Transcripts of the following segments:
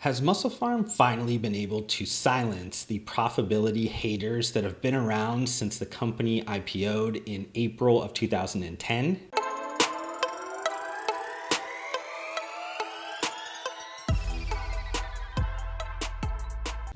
Has MusclePharm finally been able to silence the profitability haters that have been around since the company IPO'd in April of 2010?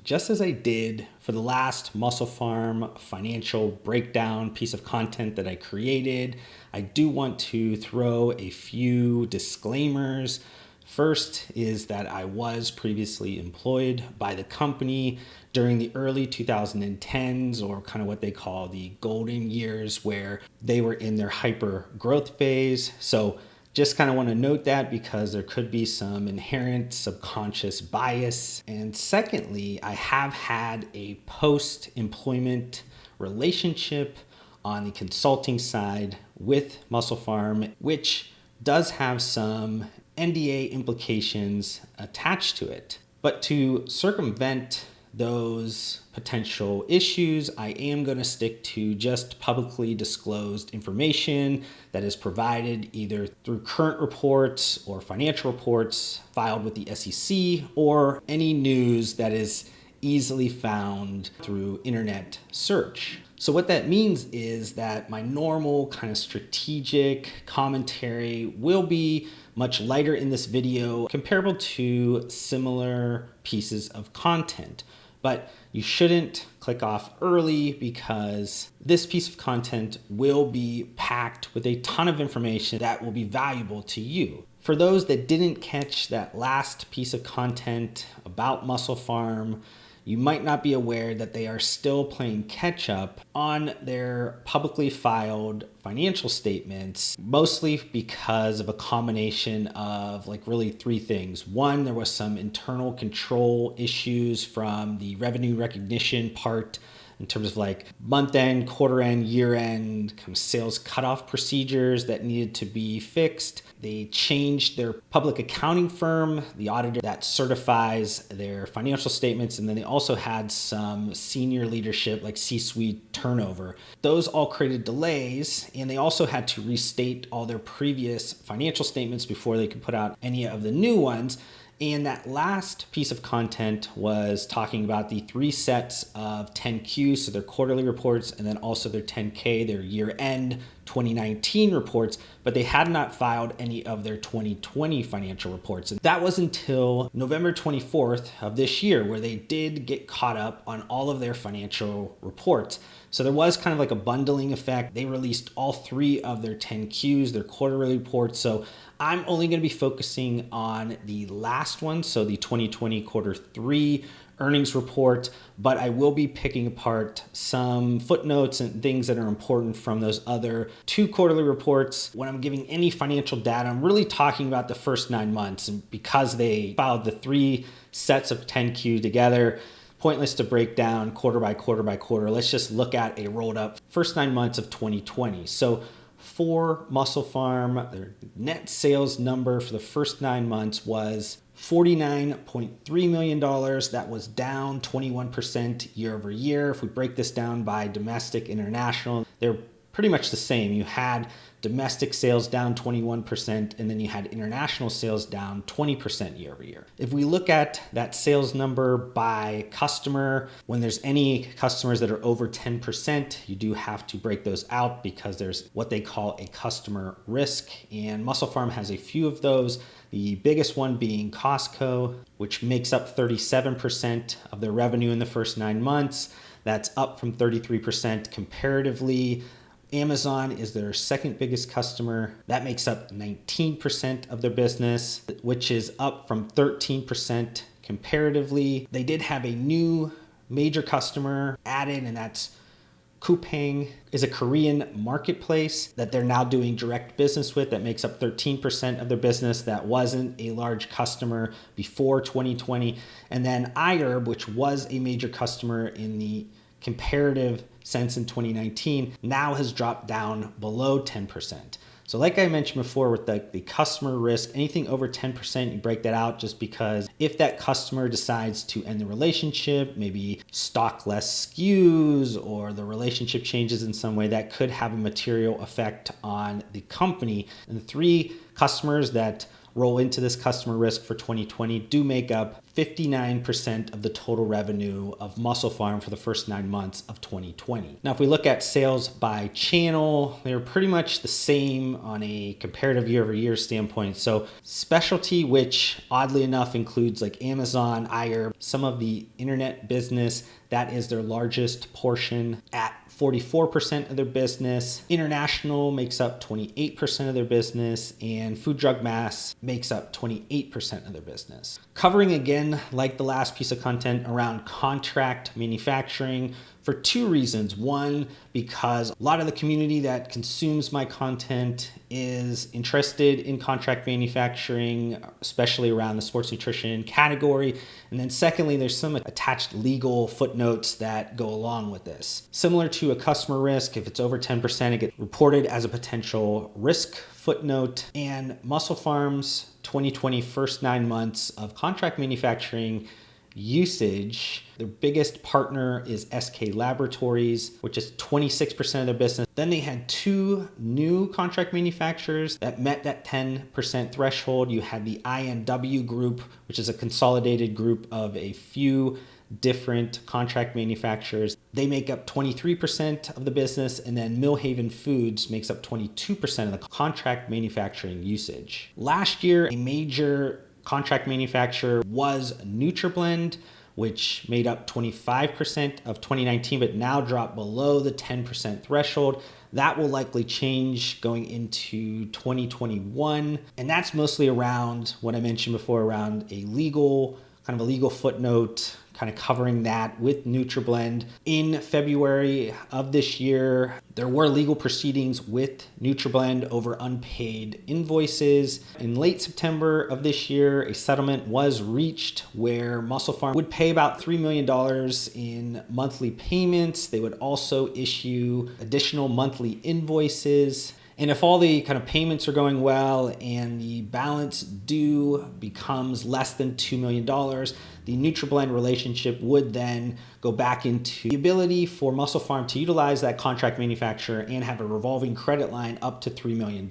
Just as I did for the last MusclePharm financial breakdown piece of content that I created, I do want to throw a few disclaimers. First is that I was previously employed by the company during the early 2010s, or kind of what they call the golden years, where they were in their hyper growth phase. So just kind of want to note that because there could be some inherent subconscious bias. And secondly, I have had a post-employment relationship on the consulting side with MusclePharm, which does have some NDA implications attached to it. But to circumvent those potential issues, I am going to stick to just publicly disclosed information that is provided either through current reports or financial reports filed with the SEC, or any news that is easily found through internet search. So what that means is that my normal kind of strategic commentary will be much lighter in this video, comparable to similar pieces of content. But you shouldn't click off early because this piece of content will be packed with a ton of information that will be valuable to you. For those that didn't catch that last piece of content about MusclePharm, you might not be aware that they are still playing catch up on their publicly filed financial statements, mostly because of a combination of really three things. One, there was some internal control issues from the revenue recognition part in terms of month end, quarter end, year end kind of sales cutoff procedures that needed to be fixed. They changed their public accounting firm, the auditor that certifies their financial statements, and then they also had some senior leadership, like C-suite turnover. Those all created delays, and they also had to restate all their previous financial statements before they could put out any of the new ones. And that last piece of content was talking about the 3 sets of 10Qs, so their quarterly reports, and then also their 10K, their year-end 2019 reports, but they had not filed any of their 2020 financial reports. And that was until November 24th of this year, where they did get caught up on all of their financial reports. So there was kind of like a bundling effect. They released all 3 of their 10Qs, their quarterly reports. So I'm only going to be focusing on the last one, so the 2020 quarter 3 earnings report, but I will be picking apart some footnotes and things that are important from those other 2 quarterly reports. When I'm giving any financial data, I'm really talking about the first 9 months, and because they filed the 3 sets of 10Q together, pointless to break down quarter by quarter by quarter. Let's just look at a rolled up first 9 months of 2020. So for MusclePharm, their net sales number for the first 9 months was $49.3 million. That was down 21% year over year. If we break this down by domestic, international, they're pretty much the same. You had domestic sales down 21%, and then you had international sales down 20% year over year. If we look at that sales number by customer, when there's any customers that are over 10%, you do have to break those out because there's what they call a customer risk, and MusclePharm has a few of those. The biggest one being Costco, which makes up 37% of their revenue in the first 9 months. That's up from 33% comparatively. Amazon is their second biggest customer. That makes up 19% of their business, which is up from 13% comparatively. They did have a new major customer added, and that's Coupang, is a Korean marketplace that they're now doing direct business with. That makes up 13% of their business. That wasn't a large customer before 2020. And then iHerb, which was a major customer in the comparative sense in 2019, now has dropped down below 10%. So like I mentioned before with the customer risk, anything over 10%, you break that out, just because if that customer decides to end the relationship, maybe stock less SKUs, or the relationship changes in some way, that could have a material effect on the company. And the 3 customers that roll into this customer risk for 2020 do make up 59% of the total revenue of MusclePharm for the first 9 months of 2020. Now, if we look at sales by channel, they're pretty much the same on a comparative year-over-year standpoint. So specialty, which oddly enough includes like Amazon, IHER, some of the internet business, that is their largest portion at 44% of their business. International makes up 28% of their business, and food, drug, mass makes up 28% of their business. Covering again, like the last piece of content, around contract manufacturing for two reasons. One, because a lot of the community that consumes my content is interested in contract manufacturing, especially around the sports nutrition category. And then secondly, there's some attached legal footnotes that go along with this. Similar to a customer risk, if it's over 10%, it gets reported as a potential risk footnote. And MusclePharm's 2020 first 9 months of contract manufacturing usage, their biggest partner is SK Laboratories, which is 26% of their business. Then they had 2 new contract manufacturers that met that 10% threshold. You had the INW group, which is a consolidated group of a few different contract manufacturers. They make up 23% of the business, and then Millhaven Foods makes up 22% of the contract manufacturing usage. Last year, a major contract manufacturer was NutriBlend, which made up 25% of 2019, but now dropped below the 10% threshold. That will likely change going into 2021. And that's mostly around what I mentioned before, around a legal footnote, kind of covering that with NutriBlend. In February of this year, there were legal proceedings with NutriBlend over unpaid invoices. In late September of this year, a settlement was reached where MusclePharm would pay about $3 million in monthly payments. They would also issue additional monthly invoices. And if all the kind of payments are going well and the balance due becomes less than $2 million, the NutriBlend relationship would then go back into the ability for MusclePharm to utilize that contract manufacturer and have a revolving credit line up to $3 million.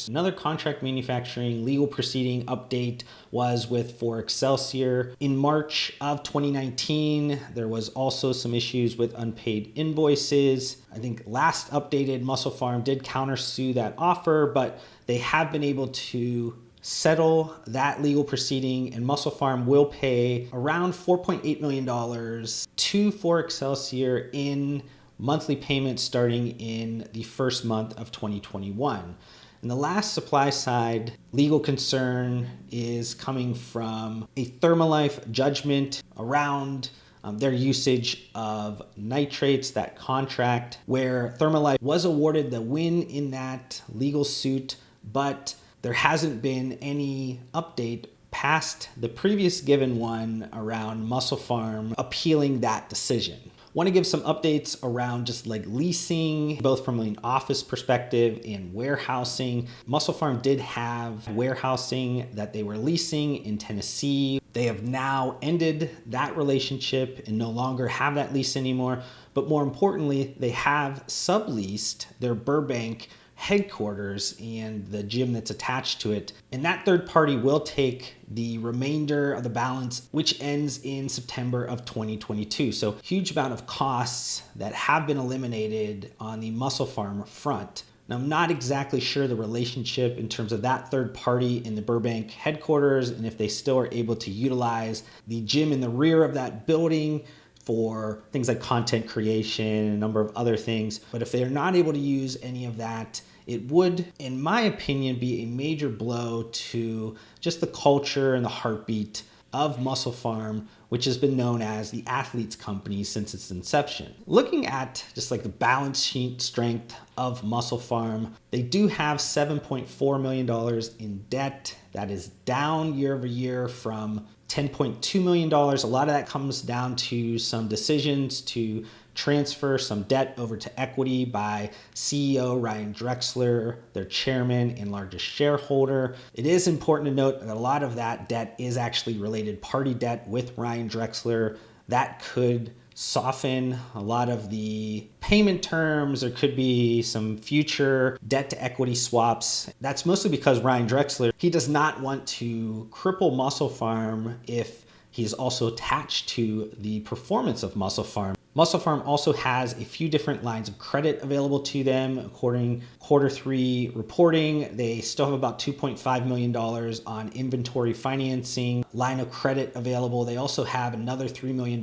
Another contract manufacturing legal proceeding update was with for Excelsior. In March of 2019, there was also some issues with unpaid invoices. I think last updated MusclePharm did countersue that offer, but they have been able to settle that legal proceeding, and MusclePharm will pay around $4.8 million to For Excelsior in monthly payments starting in the first month of 2021. And the last supply side legal concern is coming from a Thermalife judgment around their usage of nitrates, that contract, where Thermalife was awarded the win in that legal suit, but there hasn't been any update past the previous given one around MusclePharm appealing that decision. Want to give some updates around just like leasing, both from an office perspective and warehousing. MusclePharm did have warehousing that they were leasing in Tennessee. They have now ended that relationship and no longer have that lease anymore. But more importantly, they have subleased their Burbank headquarters and the gym that's attached to it. And that third party will take the remainder of the balance, which ends in September of 2022. So huge amount of costs that have been eliminated on the MusclePharm front. Now, I'm not exactly sure the relationship in terms of that third party in the Burbank headquarters and if they still are able to utilize the gym in the rear of that building for things like content creation and a number of other things. But if they are not able to use any of that, it would, in my opinion, be a major blow to just the culture and the heartbeat of MusclePharm, which has been known as the athletes company since its inception. Looking at just like the balance sheet strength of MusclePharm, they do have $7.4 million in debt. That is down year over year from $10.2 million. A lot of that comes down to some decisions to transfer some debt over to equity by CEO Ryan Drexler, their chairman and largest shareholder. It is important to note that a lot of that debt is actually related party debt with Ryan Drexler. That could soften a lot of the payment terms. There could be some future debt to equity swaps. That's mostly because Ryan Drexler, he does not want to cripple MusclePharm if he's also attached to the performance of MusclePharm. MusclePharm also has a few different lines of credit available to them. According Q3 reporting, they still have about $2.5 million on inventory financing line of credit available. They also have another $3 million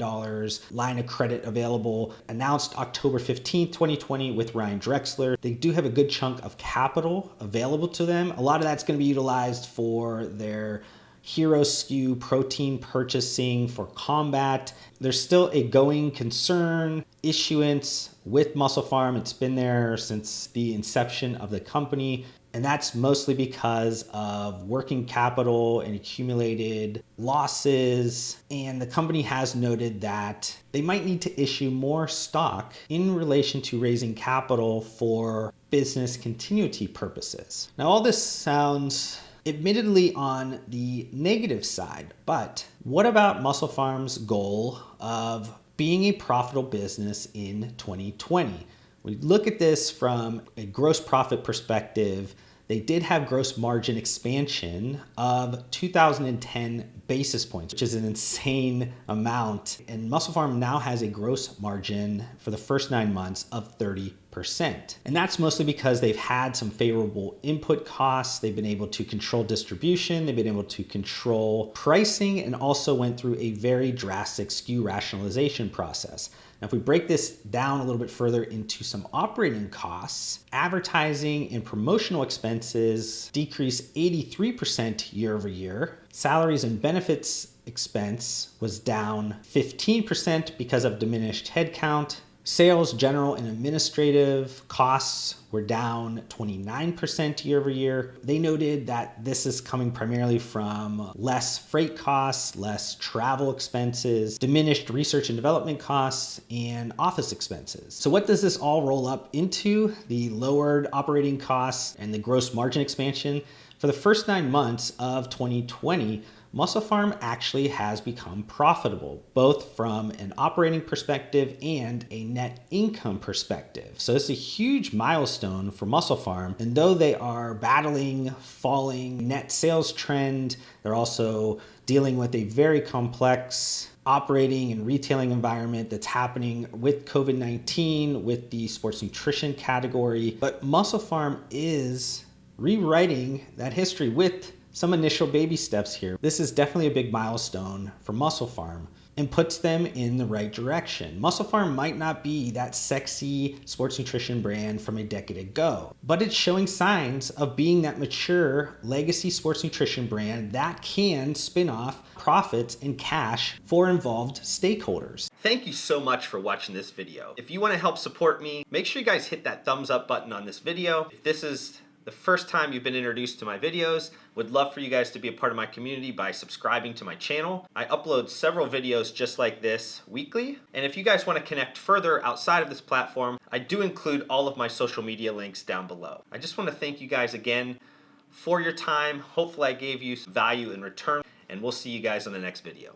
line of credit available, announced October 15th, 2020 with Ryan Drexler. They do have a good chunk of capital available to them. A lot of that's going to be utilized for their hero SKU protein purchasing for combat. There's still a going concern issuance with MusclePharm. It's been there since the inception of the company, and that's mostly because of working capital and accumulated losses. And the company has noted that they might need to issue more stock in relation to raising capital for business continuity purposes. Now, all this sounds admittedly on the negative side, but what about MusclePharm's goal of being a profitable business in 2020? We look at this from a gross profit perspective. They did have gross margin expansion of 2010 basis points, which is an insane amount. And MusclePharm now has a gross margin for the first 9 months of 30%. And that's mostly because they've had some favorable input costs. They've been able to control distribution. They've been able to control pricing, and also went through a very drastic SKU rationalization process. Now, if we break this down a little bit further into some operating costs, advertising and promotional expenses decreased 83% year over year. Salaries and benefits expense was down 15% because of diminished headcount. Sales, general, and administrative costs were down 29% year over year. They noted that this is coming primarily from less freight costs, less travel expenses, diminished research and development costs, and office expenses. So what does this all roll up into? The lowered operating costs and the gross margin expansion. For the first 9 months of 2020, MusclePharm actually has become profitable, both from an operating perspective and a net income perspective. So it's a huge milestone for MusclePharm. And though they are battling falling net sales trend, they're also dealing with a very complex operating and retailing environment that's happening with COVID-19, with the sports nutrition category. But MusclePharm is rewriting that history with some initial baby steps here. This is definitely a big milestone for MusclePharm and puts them in the right direction. MusclePharm might not be that sexy sports nutrition brand from a decade ago, but it's showing signs of being that mature legacy sports nutrition brand that can spin off profits and cash for involved stakeholders. Thank you so much for watching this video. If you want to help support me, make sure you guys hit that thumbs up button on this video. If this is the first time you've been introduced to my videos, would love for you guys to be a part of my community by subscribing to my channel. I upload several videos just like this weekly. And if you guys want to connect further outside of this platform, I do include all of my social media links down below. I just want to thank you guys again for your time. Hopefully I gave you some value in return, and we'll see you guys on the next video.